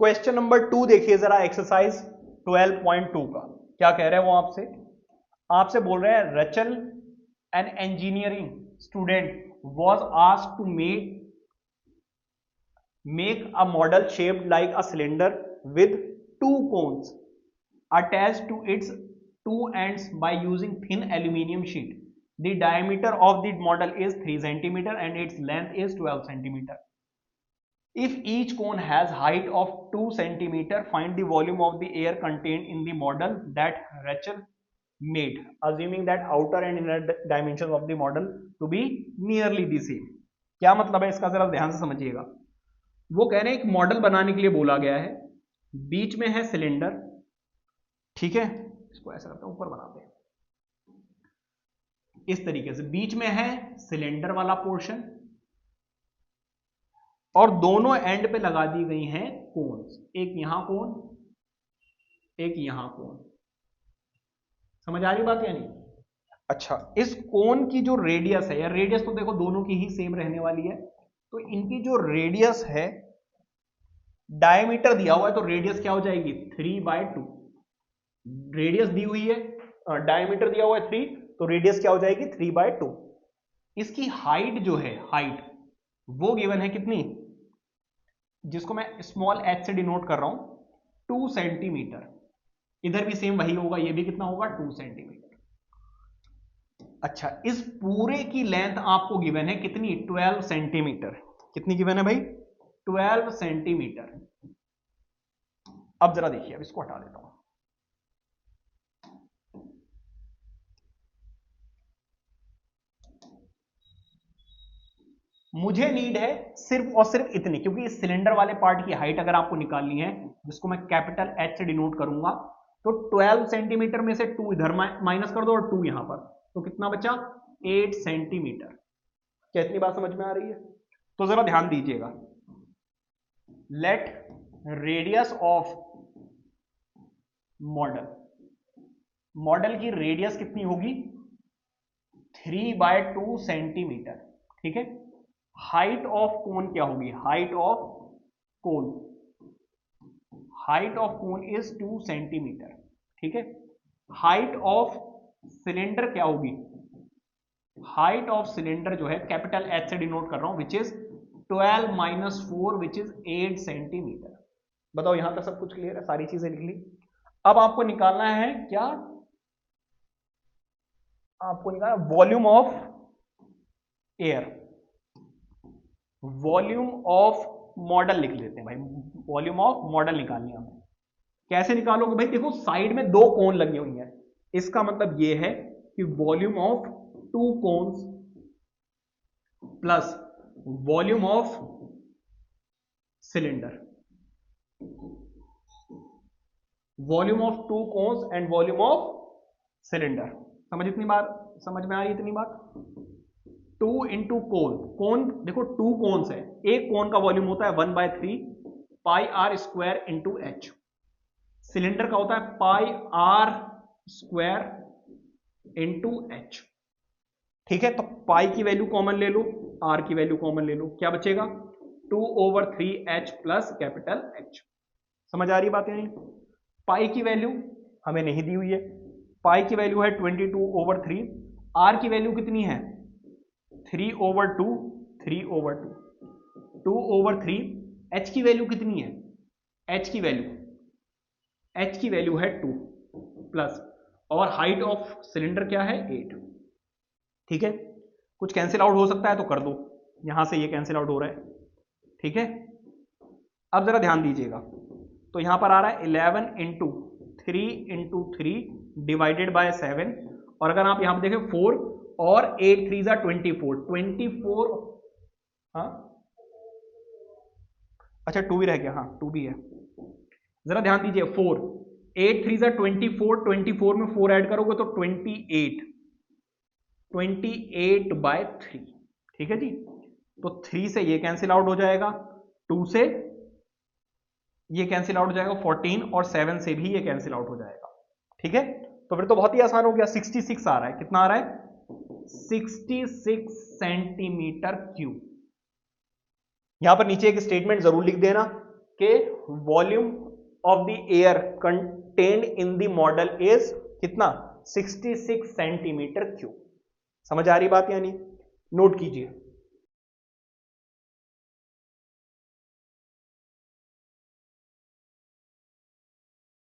Question number 2 देखिए जरा, exercise 12.2 का क्या कह रहे हैं वो आपसे बोल रहे हैं Rachel an engineering student was asked to make a model shaped like a cylinder with 2 cones attached to its 2 ends by using thin aluminum sheet. The diameter of the model is 3 cm and its length is 12 cm. If each cone has height of 2 cm, find the volume of the air contained in the model that Rachel made, assuming that outer and inner dimensions of the model to be nearly the same. क्या मतलब है इसका, जरा ध्यान से समझिएगा। वो कह रहे हैं एक मॉडल बनाने के लिए बोला गया है, बीच में है सिलेंडर, ठीक है, इसको ऐसा करते हैं ऊपर बनाते हैं, इस तरीके से बीच में है सिलेंडर वाला पोर्शन और दोनों एंड पे लगा दी गई हैं कोन्स, एक यहां कोन एक यहां कोन। समझ आ रही बात या नहीं? अच्छा, इस कोन की जो रेडियस है, या रेडियस तो देखो दोनों की ही सेम रहने वाली है, तो इनकी जो रेडियस है, डायमीटर दिया हुआ है तो रेडियस क्या हो जाएगी 3/2। रेडियस दी हुई है, डायमीटर दिया हुआ है 3, तो रेडियस क्या हो जाएगी 3/2। इसकी हाइट जो है, हाइट वो गिवन है कितनी, जिसको मैं स्मॉल h से डिनोट कर रहा हूं 2 सेंटीमीटर। इधर भी सेम वही होगा, ये भी कितना होगा 2 सेंटीमीटर। अच्छा, इस पूरे की लेंथ आपको गिवन है कितनी 12 सेंटीमीटर। कितनी गिवन है भाई 12 सेंटीमीटर। अब जरा देखिए, अब इसको हटा देता हूं। मुझे नीड है सिर्फ और सिर्फ इतनी, क्योंकि इस सिलेंडर वाले पार्ट की हाइट अगर आपको निकालनी है, जिसको मैं कैपिटल H से डिनोट करूंगा, तो 12 सेंटीमीटर में से 2 इधर माइनस कर दो और 2 यहां पर, तो कितना बचा 8 सेंटीमीटर। क्या इतनी बात समझ में आ रही है? तो जरा ध्यान दीजिएगा, लेट रेडियस ऑफ मॉडल की रेडियस कितनी होगी 3/2 सेंटीमीटर, ठीक है। हाइट ऑफ कोन क्या होगी, height of cone is 2 centimetre, ठीक है। हाइट ऑफ सिलेंडर क्या होगी, हाइट ऑफ सिलेंडर जो है कैपिटल H से डिनोट कर रहा हूं, which is 12 - 4 which is 8 centimetre. बताओ, यहां तक सब कुछ क्लियर है, सारी चीजें लिख ली। अब आपको निकालना है क्या, आपको निकालना volume of air, volume of model लिख लेते हैं भाई, वॉल्यूम ऑफ मॉडल निकालनी है हमें। कैसे निकालोगे भाई, देखो साइड में 2 कोन लगी हुई हैं, इसका मतलब यह है कि volume of 2 cones plus volume of cylinder, volume of 2 cones and volume of cylinder. समझ में आ रही है इतनी बात? 2 इंटू कोन देखो 2 कोन्स है, एक कोन का वॉल्यूम होता है 1/3 pi r square into h, cylinder का होता है pi r square into h, ठीक है। तो पाई की वैल्यू कॉमन ले लो, आर की वैल्यू कॉमन ले लो, क्या बचेगा 2/3h प्लस कैपिटल H। समझ आ रही बात है नहीं? पाई की वैल्यू हमें नहीं दी हुई है, पाई की वैल्यू है 22/3, आर की वैल्यू कितनी है 3/2, 2/3, h की वैल्यू कितनी है, h की वैल्यू है 2 प्लस, और हाइट ऑफ सिलेंडर क्या है 8, ठीक है। कुछ कैंसिल आउट हो सकता है तो कर दो, यहां से ये कैंसिल आउट हो रहा है, ठीक है। अब जरा ध्यान दीजिएगा, तो यहां पर आ रहा है 11 इंटू 3 डिवाइडेड बाय 7, और अगर आप यहां पर देखें 4 और 8 3 जा 24, हाँ अच्छा 2 भी रह गया, हाँ 2 भी है। जरा ध्यान दीजिए, 4 8 3 जा 24 में 4 ऐड करोगे तो 28/3, ठीक है जी। तो 3 से ये कैंसिल आउट हो जाएगा, 2 से ये कैंसिल आउट हो जाएगा 14, और 7 से भी ये कैंसिल आउट हो जाएगा, ठीक है। तो फिर तो बहुत ही आसान हो गया, 66 आ रहा है, कितना आ रहा है 66 सेंटीमीटर क्यूब। यहां पर नीचे एक स्टेटमेंट जरूर लिख देना, के volume of the air contained in the model is कितना 66 सेंटीमीटर क्यूब। समझ आ रही बात? यानी नोट कीजिए